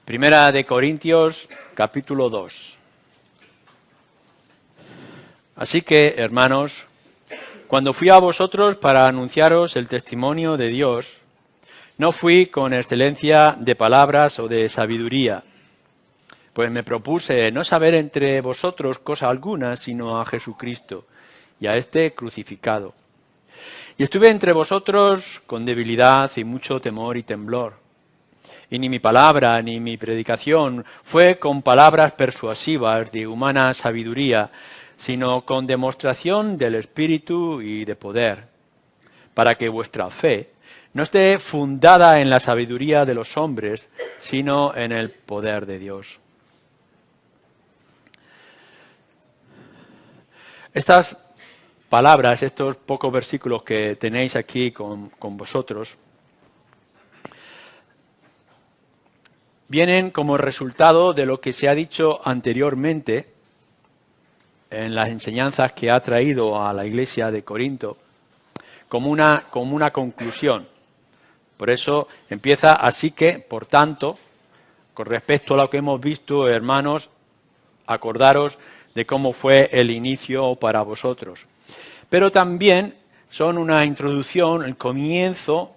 Primera de Corintios, capítulo 2. Así que, hermanos, cuando fui a vosotros para anunciaros el testimonio de Dios, no fui con excelencia de palabras o de sabiduría, pues me propuse no saber entre vosotros cosa alguna, sino a Jesucristo y a este crucificado. Y estuve entre vosotros con debilidad y mucho temor y temblor. Y ni mi palabra ni mi predicación fue con palabras persuasivas de humana sabiduría, sino con demostración del Espíritu y de poder, para que vuestra fe no esté fundada en la sabiduría de los hombres, sino en el poder de Dios. Estas palabras, estos pocos versículos que tenéis aquí con vosotros, vienen como resultado de lo que se ha dicho anteriormente en las enseñanzas que ha traído a la iglesia de Corinto, como una conclusión. Por eso empieza así que, por tanto, con respecto a lo que hemos visto, hermanos, acordaros de cómo fue el inicio para vosotros. Pero también son una introducción, el comienzo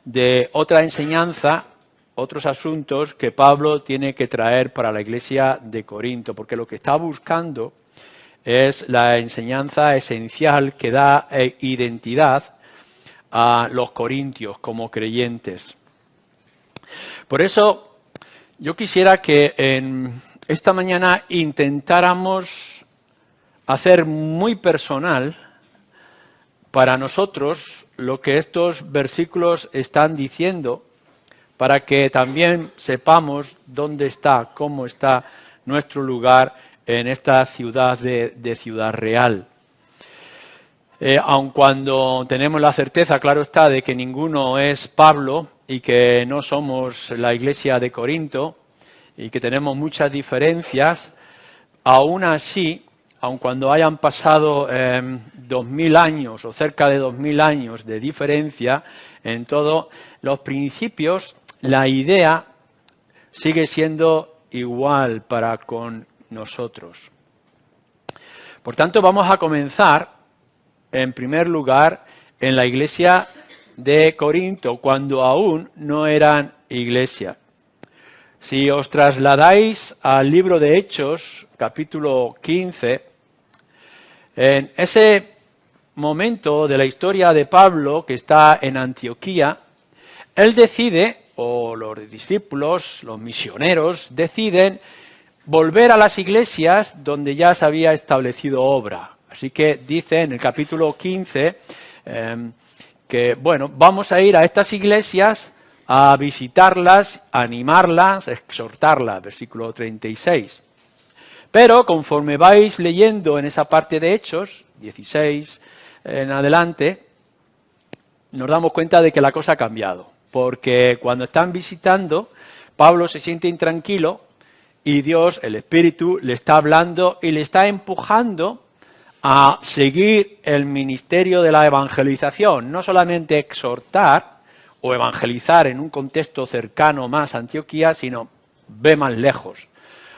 de otra enseñanza, otros asuntos que Pablo tiene que traer para la iglesia de Corinto, porque lo que está buscando es la enseñanza esencial que da identidad a los corintios como creyentes. Por eso yo quisiera que en esta mañana intentáramos hacer muy personal para nosotros lo que estos versículos están diciendo, para que también sepamos dónde está, cómo está nuestro lugar en esta ciudad de Ciudad Real. Aun cuando tenemos la certeza, claro está, de que ninguno es Pablo y que no somos la iglesia de Corinto y que tenemos muchas diferencias, aún así, aun cuando hayan pasado 2000 años o cerca de 2000 años de diferencia en todos los principios, la idea sigue siendo igual para con nosotros. Por tanto, vamos a comenzar, en primer lugar, en la iglesia de Corinto, cuando aún no eran iglesia. Si os trasladáis al libro de Hechos, capítulo 15, en ese momento de la historia de Pablo, que está en Antioquía, él decide, o los discípulos, los misioneros, deciden volver a las iglesias donde ya se había establecido obra. Así que dice en el capítulo 15 que, bueno, vamos a ir a estas iglesias a visitarlas, a animarlas, a exhortarlas, versículo 36. Pero conforme vais leyendo en esa parte de Hechos, 16 en adelante, nos damos cuenta de que la cosa ha cambiado. Porque cuando están visitando, Pablo se siente intranquilo y Dios, el Espíritu, le está hablando y le está empujando a seguir el ministerio de la evangelización. No solamente exhortar o evangelizar en un contexto cercano más a Antioquía, sino ve más lejos.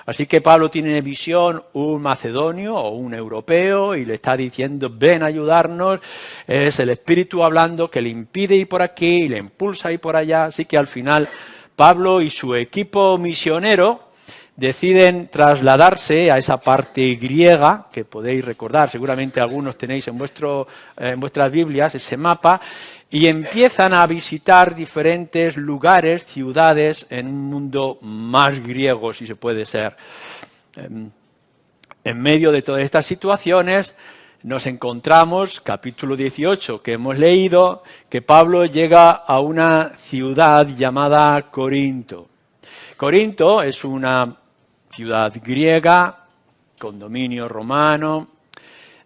Así que Pablo tiene visión un macedonio o un europeo y le está diciendo, ven a ayudarnos. Es el Espíritu hablando que le impide ir por aquí y le impulsa ir por allá. Así que al final Pablo y su equipo misionero deciden trasladarse a esa parte griega, que podéis recordar, seguramente algunos tenéis en vuestras Biblias ese mapa, y empiezan a visitar diferentes lugares, ciudades, en un mundo más griego, si se puede ser. En medio de todas estas situaciones nos encontramos, capítulo 18 que hemos leído, que Pablo llega a una ciudad llamada Corinto. Corinto es una ciudad griega, con dominio romano,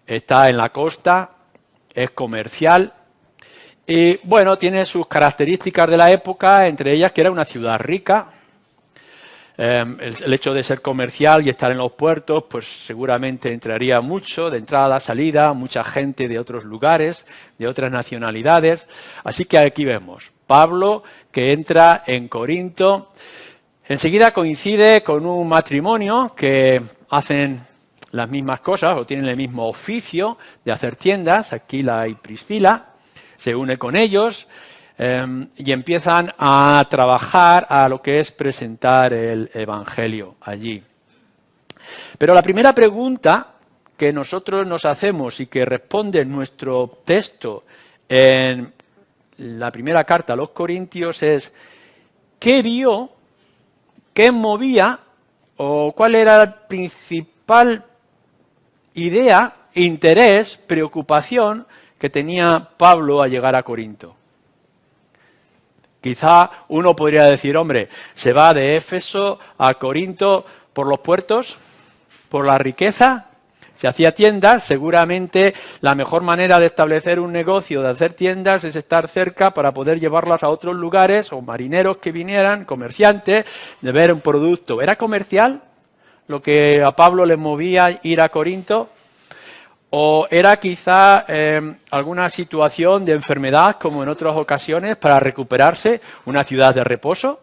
está en la costa, es comercial y, bueno, tiene sus características de la época, entre ellas que era una ciudad rica. El hecho de ser comercial y estar en los puertos, pues seguramente entraría mucho, de entrada, salida, mucha gente de otros lugares, de otras nacionalidades. Así que aquí vemos Pablo que entra en Corinto. Enseguida coincide con un matrimonio que hacen las mismas cosas o tienen el mismo oficio de hacer tiendas, Aquila y Priscila, se une con ellos y empiezan a trabajar a lo que es presentar el Evangelio allí. Pero la primera pregunta que nosotros nos hacemos y que responde nuestro texto en la primera carta a los Corintios es ¿qué vio, qué movía o cuál era la principal idea, interés, preocupación que tenía Pablo al llegar a Corinto? Quizá uno podría decir, hombre, se va de Éfeso a Corinto por los puertos, por la riqueza. Se hacía tiendas, seguramente la mejor manera de establecer un negocio, de hacer tiendas, es estar cerca para poder llevarlas a otros lugares, o marineros que vinieran, comerciantes, de ver un producto. ¿Era comercial lo que a Pablo le movía ir a Corinto? ¿O era quizá alguna situación de enfermedad, como en otras ocasiones, para recuperarse, una ciudad de reposo,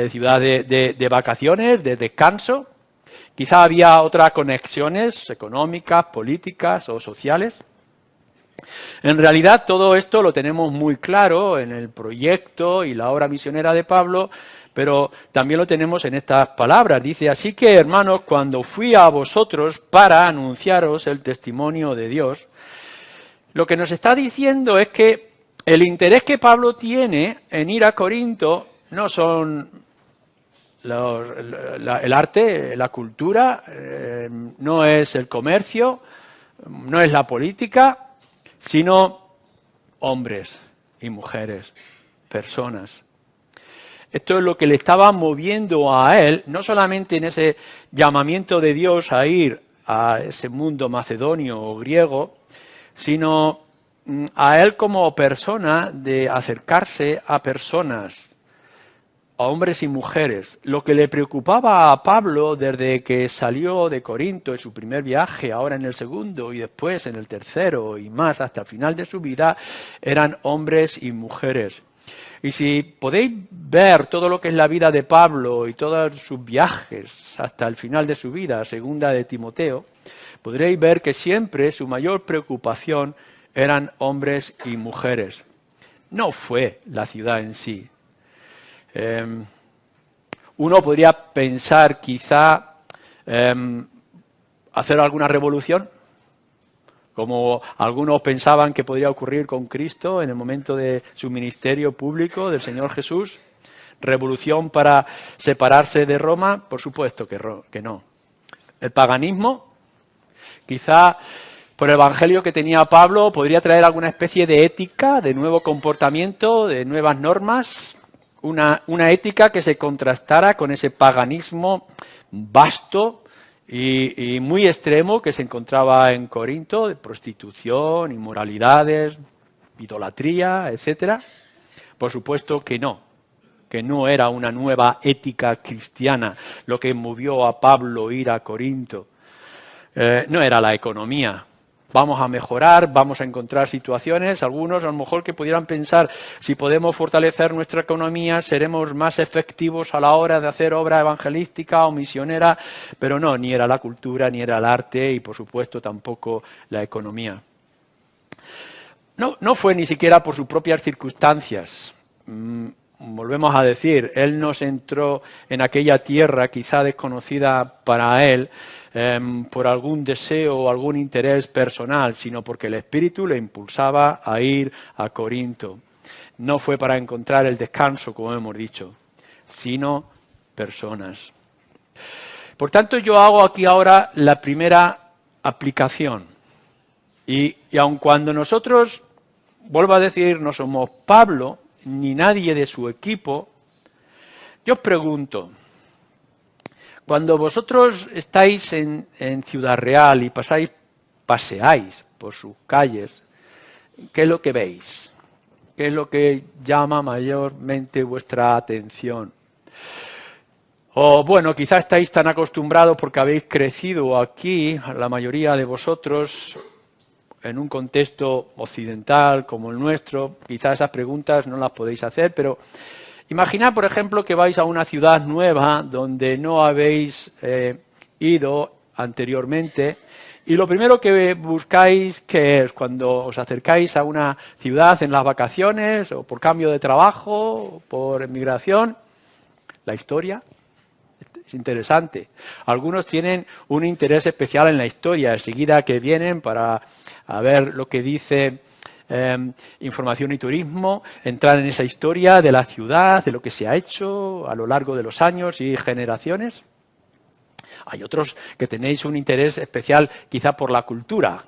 ciudad de vacaciones, de descanso? Quizá había otras conexiones económicas, políticas o sociales. En realidad todo esto lo tenemos muy claro en el proyecto y la obra misionera de Pablo, pero también lo tenemos en estas palabras. Dice, así que hermanos, cuando fui a vosotros para anunciaros el testimonio de Dios, lo que nos está diciendo es que el interés que Pablo tiene en ir a Corinto no son el arte, la cultura, no es el comercio, no es la política, sino hombres y mujeres, personas. Esto es lo que le estaba moviendo a él, no solamente en ese llamamiento de Dios a ir a ese mundo macedonio o griego, sino a él como persona de acercarse a personas, a hombres y mujeres. Lo que le preocupaba a Pablo desde que salió de Corinto en su primer viaje, ahora en el segundo y después en el tercero y más hasta el final de su vida, eran hombres y mujeres. Y si podéis ver todo lo que es la vida de Pablo y todos sus viajes hasta el final de su vida, segunda de Timoteo, podréis ver que siempre su mayor preocupación eran hombres y mujeres. No fue la ciudad en sí. Uno podría pensar quizá hacer alguna revolución, como algunos pensaban que podría ocurrir con Cristo en el momento de su ministerio público del Señor Jesús. ¿Revolución para separarse de Roma? Por supuesto que no. El paganismo, quizá por el evangelio que tenía Pablo, podría traer alguna especie de ética, de nuevo comportamiento, de nuevas normas, una ética que se contrastara con ese paganismo vasto y muy extremo que se encontraba en Corinto, de prostitución, inmoralidades, idolatría, etcétera. Por supuesto que no era una nueva ética cristiana lo que movió a Pablo ir a Corinto. No era la economía. Vamos a mejorar, vamos a encontrar situaciones, algunos a lo mejor que pudieran pensar, si podemos fortalecer nuestra economía, seremos más efectivos a la hora de hacer obra evangelística o misionera, pero no, ni era la cultura, ni era el arte y por supuesto tampoco la economía. No fue ni siquiera por sus propias circunstancias. Volvemos a decir, él no se entró en aquella tierra quizá desconocida para él por algún deseo o algún interés personal, sino porque el Espíritu le impulsaba a ir a Corinto. No fue para encontrar el descanso, como hemos dicho, sino personas. Por tanto, yo hago aquí ahora la primera aplicación. Y aun cuando nosotros, vuelvo a decir, no somos Pablo, ni nadie de su equipo, yo os pregunto, cuando vosotros estáis en Ciudad Real y paseáis por sus calles, ¿qué es lo que veis? ¿Qué es lo que llama mayormente vuestra atención? O bueno, quizás estáis tan acostumbrados porque habéis crecido aquí, la mayoría de vosotros, en un contexto occidental como el nuestro, quizás esas preguntas no las podéis hacer, pero Imaginad, por ejemplo, que vais a una ciudad nueva donde no habéis ido anteriormente y lo primero que buscáis, ¿qué es? Cuando os acercáis a una ciudad en las vacaciones o por cambio de trabajo, o por emigración, la historia. Es interesante. Algunos tienen un interés especial en la historia, enseguida que vienen para a ver lo que dice Información y Turismo, entrar en esa historia de la ciudad, de lo que se ha hecho a lo largo de los años y generaciones. Hay otros que tenéis un interés especial quizá por la cultura,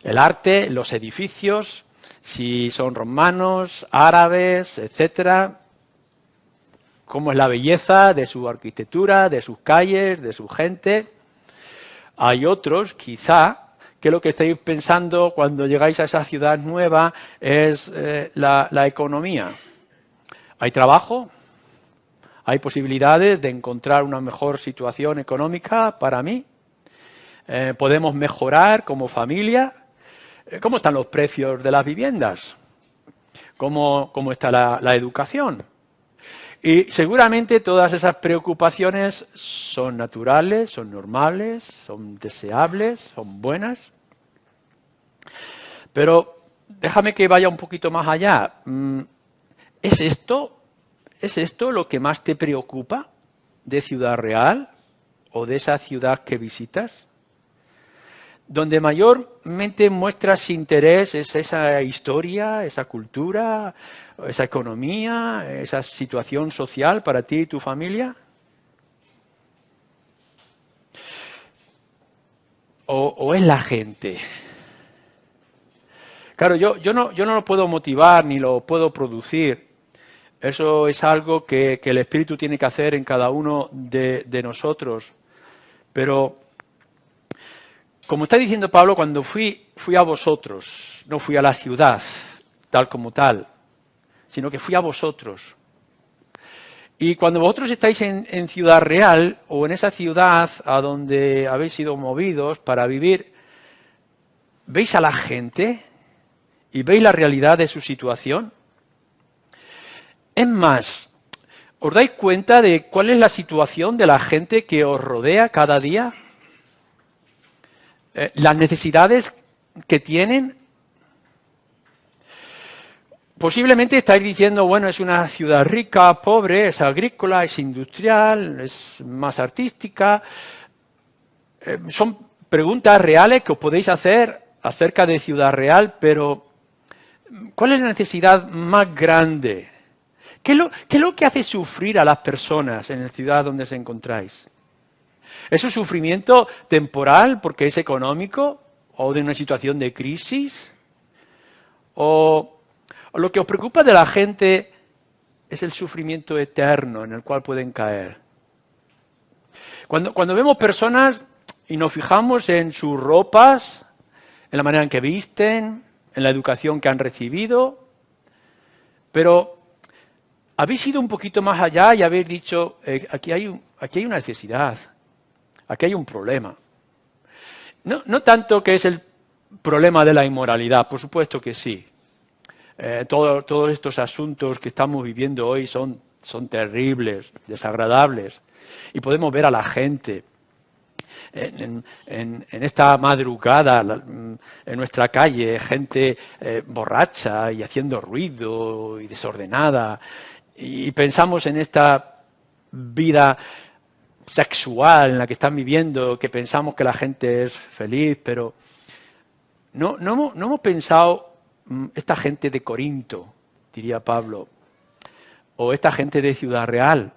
el arte, los edificios, si son romanos, árabes, etcétera. Cómo es la belleza de su arquitectura, de sus calles, de su gente. Hay otros, quizá, que lo que estáis pensando cuando llegáis a esa ciudad nueva es la economía. ¿Hay trabajo? ¿Hay posibilidades de encontrar una mejor situación económica para mí? ¿Podemos mejorar como familia? ¿Cómo están los precios de las viviendas? ¿Cómo está la educación? Y seguramente todas esas preocupaciones son naturales, son normales, son deseables, son buenas. Pero déjame que vaya un poquito más allá. ¿Es esto lo que más te preocupa de Ciudad Real o de esa ciudad que visitas? Donde mayormente muestras interés es esa historia, esa cultura, esa economía, esa situación social para ti y tu familia. ¿O es la gente? Claro, yo no lo puedo motivar ni lo puedo producir. Eso es algo que el Espíritu tiene que hacer en cada uno de nosotros. Pero como está diciendo Pablo, cuando fui a vosotros, no fui a la ciudad tal como tal, sino que fui a vosotros. Y cuando vosotros estáis en Ciudad Real o en esa ciudad a donde habéis sido movidos para vivir, ¿veis a la gente y veis la realidad de su situación? Es más, ¿os dais cuenta de cuál es la situación de la gente que os rodea cada día? Las necesidades que tienen. Posiblemente estáis diciendo, bueno, es una ciudad rica, pobre, es agrícola, es industrial, es más artística. Son preguntas reales que os podéis hacer acerca de Ciudad Real, pero ¿cuál es la necesidad más grande? ¿Qué es lo que hace sufrir a las personas en la ciudad donde os encontráis? ¿Es un sufrimiento temporal porque es económico o de una situación de crisis? ¿O lo que os preocupa de la gente es el sufrimiento eterno en el cual pueden caer? Cuando vemos personas y nos fijamos en sus ropas, en la manera en que visten, en la educación que han recibido, pero habéis ido un poquito más allá y habéis dicho, aquí hay una necesidad. Aquí hay un problema. No tanto que es el problema de la inmoralidad, por supuesto que sí. Todos estos asuntos que estamos viviendo hoy son terribles, desagradables. Y podemos ver a la gente en esta madrugada, en nuestra calle, gente borracha y haciendo ruido y desordenada. Y pensamos en esta vida sexual en la que están viviendo, que pensamos que la gente es feliz, pero no hemos pensado esta gente de Corinto, diría Pablo, o esta gente de Ciudad Real.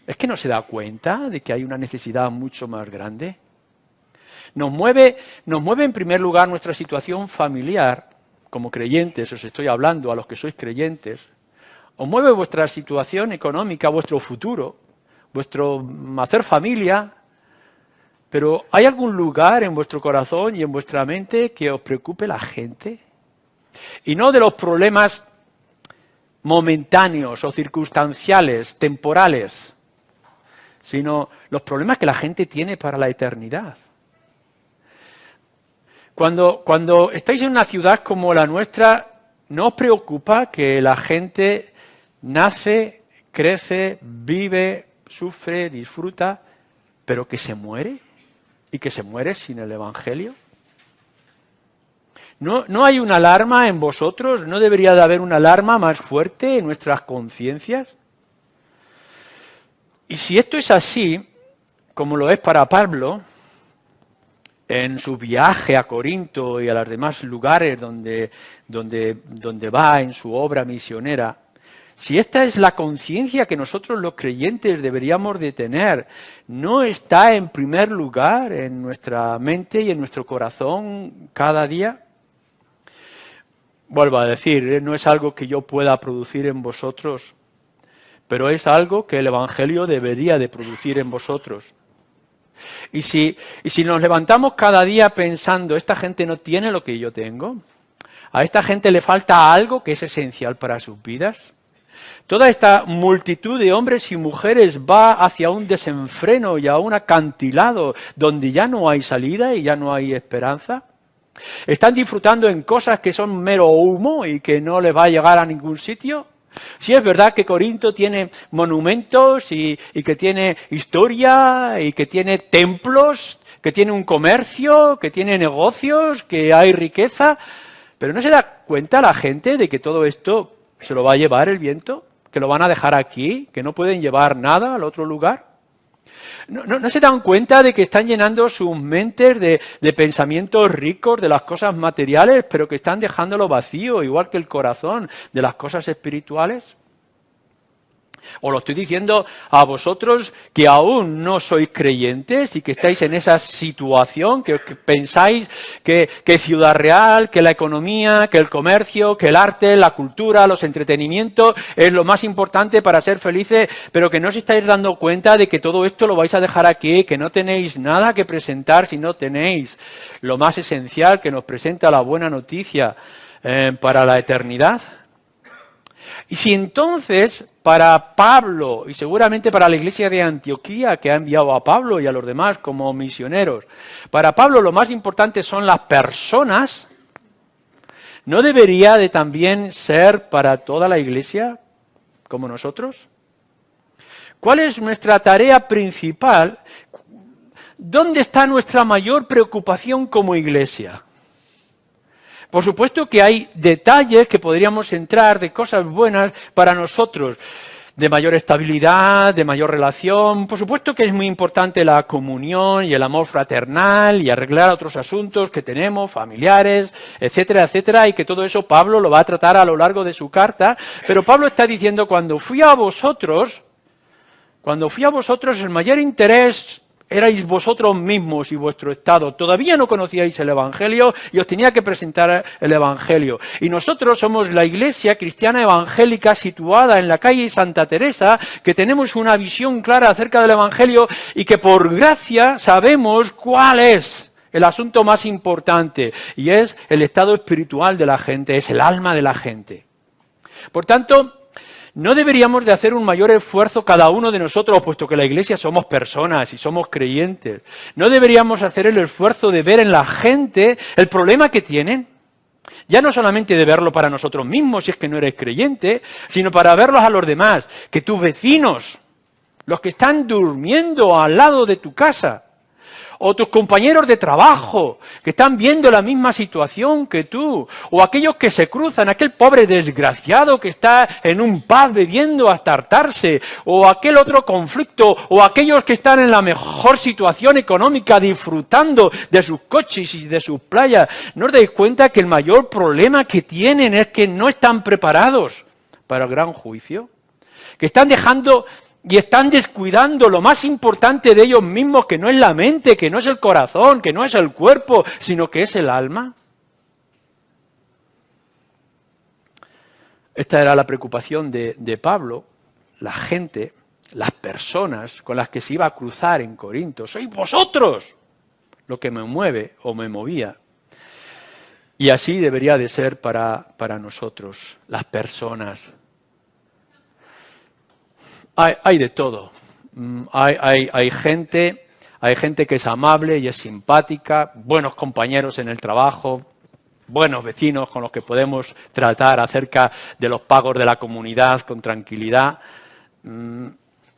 ¿Es que no se da cuenta de que hay una necesidad mucho más grande? Nos mueve en primer lugar nuestra situación familiar, como creyentes, os estoy hablando a los que sois creyentes. Os mueve vuestra situación económica, vuestro futuro, vuestro hacer familia, pero ¿hay algún lugar en vuestro corazón y en vuestra mente que os preocupe la gente? Y no de los problemas momentáneos o circunstanciales, temporales, sino los problemas que la gente tiene para la eternidad. Cuando estáis en una ciudad como la nuestra, ¿no os preocupa que la gente nace, crece, vive, sufre, disfruta, pero que se muere, y que se muere sin el Evangelio. ¿No hay una alarma en vosotros? ¿No debería de haber una alarma más fuerte en nuestras conciencias? Y si esto es así, como lo es para Pablo, en su viaje a Corinto y a los demás lugares donde va en su obra misionera, si esta es la conciencia que nosotros los creyentes deberíamos de tener, ¿no está en primer lugar en nuestra mente y en nuestro corazón cada día? Vuelvo a decir, no es algo que yo pueda producir en vosotros, pero es algo que el Evangelio debería de producir en vosotros. Y si nos levantamos cada día pensando, esta gente no tiene lo que yo tengo, a esta gente le falta algo que es esencial para sus vidas, toda esta multitud de hombres y mujeres va hacia un desenfreno y a un acantilado donde ya no hay salida y ya no hay esperanza. ¿Están disfrutando en cosas que son mero humo y que no les va a llegar a ningún sitio? Sí, es verdad que Corinto tiene monumentos y que tiene historia y que tiene templos, que tiene un comercio, que tiene negocios, que hay riqueza, pero ¿no se da cuenta la gente de que todo esto se lo va a llevar el viento? ¿Que lo van a dejar aquí? ¿Que no pueden llevar nada al otro lugar? ¿No se dan cuenta de que están llenando sus mentes de pensamientos ricos de las cosas materiales, pero que están dejándolo vacío, igual que el corazón, de las cosas espirituales? Os lo estoy diciendo a vosotros que aún no sois creyentes y que estáis en esa situación, que pensáis que Ciudad Real, que la economía, que el comercio, que el arte, la cultura, los entretenimientos es lo más importante para ser felices, pero que no os estáis dando cuenta de que todo esto lo vais a dejar aquí, que no tenéis nada que presentar si no tenéis lo más esencial que nos presenta la buena noticia para la eternidad. Y si entonces para Pablo y seguramente para la iglesia de Antioquía, que ha enviado a Pablo y a los demás como misioneros, para Pablo lo más importante son las personas, ¿no debería de también ser para toda la iglesia como nosotros? ¿Cuál es nuestra tarea principal? ¿Dónde está nuestra mayor preocupación como iglesia? Por supuesto que hay detalles que podríamos entrar de cosas buenas para nosotros, de mayor estabilidad, de mayor relación. Por supuesto que es muy importante la comunión y el amor fraternal y arreglar otros asuntos que tenemos, familiares, etcétera, etcétera, y que todo eso Pablo lo va a tratar a lo largo de su carta. Pero Pablo está diciendo, cuando fui a vosotros, el mayor interés erais vosotros mismos y vuestro estado. Todavía no conocíais el Evangelio y os tenía que presentar el Evangelio. Y nosotros somos la iglesia cristiana evangélica situada en la calle Santa Teresa, que tenemos una visión clara acerca del Evangelio y que por gracia sabemos cuál es el asunto más importante, y es el estado espiritual de la gente, es el alma de la gente. Por tanto, ¿no deberíamos de hacer un mayor esfuerzo cada uno de nosotros, puesto que la iglesia somos personas y somos creyentes? ¿No deberíamos hacer el esfuerzo de ver en la gente el problema que tienen? Ya no solamente de verlo para nosotros mismos, si es que no eres creyente, sino para verlos a los demás, que tus vecinos, los que están durmiendo al lado de tu casa, o tus compañeros de trabajo, que están viendo la misma situación que tú, o aquellos que se cruzan, aquel pobre desgraciado que está en un pub bebiendo hasta hartarse, o aquel otro conflicto, o aquellos que están en la mejor situación económica disfrutando de sus coches y de sus playas. ¿No os dais cuenta que el mayor problema que tienen es que no están preparados para el gran juicio? Que están dejando y están descuidando lo más importante de ellos mismos, que no es la mente, que no es el corazón, que no es el cuerpo, sino que es el alma. Esta era la preocupación de Pablo, la gente, las personas con las que se iba a cruzar en Corinto. Sois vosotros lo que me mueve o me movía. Y así debería de ser para nosotros, las personas. Hay de todo. Hay gente que es amable y es simpática, buenos compañeros en el trabajo, buenos vecinos con los que podemos tratar acerca de los pagos de la comunidad con tranquilidad.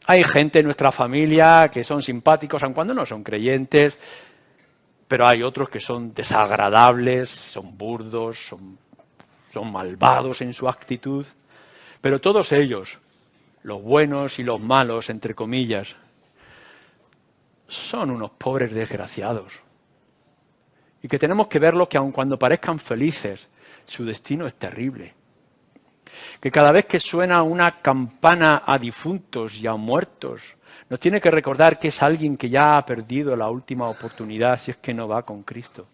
Hay gente en nuestra familia que son simpáticos, aun cuando no son creyentes, pero hay otros que son desagradables, son burdos, son malvados en su actitud. Pero todos ellos, los buenos y los malos, entre comillas, son unos pobres desgraciados. Y que tenemos que verlos que aun cuando parezcan felices, su destino es terrible. Que cada vez que suena una campana a difuntos y a muertos, nos tiene que recordar que es alguien que ya ha perdido la última oportunidad si es que no va con Cristo.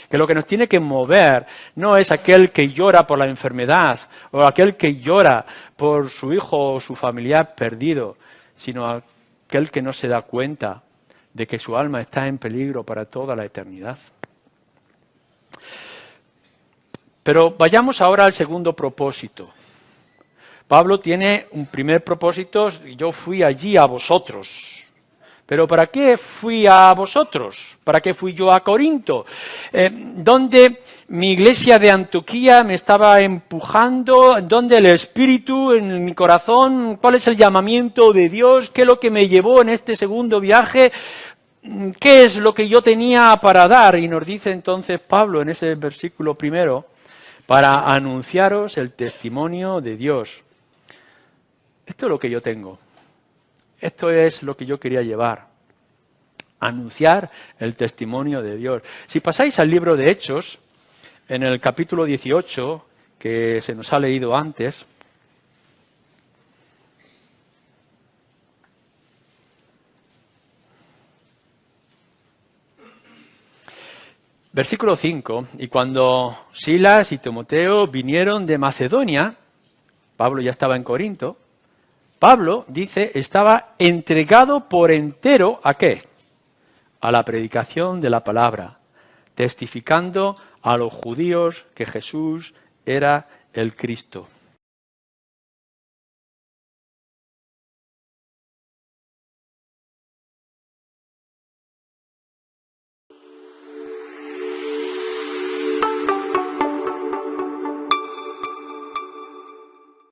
Que lo que nos tiene que mover no es aquel que llora por la enfermedad o aquel que llora por su hijo o su familiar perdido, sino aquel que no se da cuenta de que su alma está en peligro para toda la eternidad. Pero vayamos ahora al segundo propósito. Pablo tiene un primer propósito: yo fui allí a vosotros. ¿Pero para qué fui a vosotros? ¿Para qué fui yo a Corinto? ¿Dónde mi iglesia de Antioquía me estaba empujando? ¿Dónde el Espíritu en mi corazón? ¿Cuál es el llamamiento de Dios? ¿Qué es lo que me llevó en este segundo viaje? ¿Qué es lo que yo tenía para dar? Y nos dice entonces Pablo en ese versículo primero: para anunciaros el testimonio de Dios. Esto es lo que yo tengo. Esto es lo que yo quería llevar. Anunciar el testimonio de Dios. Si pasáis al libro de Hechos, en el capítulo 18, que se nos ha leído antes, versículo 5, y cuando Silas y Timoteo vinieron de Macedonia, Pablo ya estaba en Corinto, Pablo, dice, estaba entregado por entero ¿a qué? A la predicación de la palabra, testificando a los judíos que Jesús era el Cristo.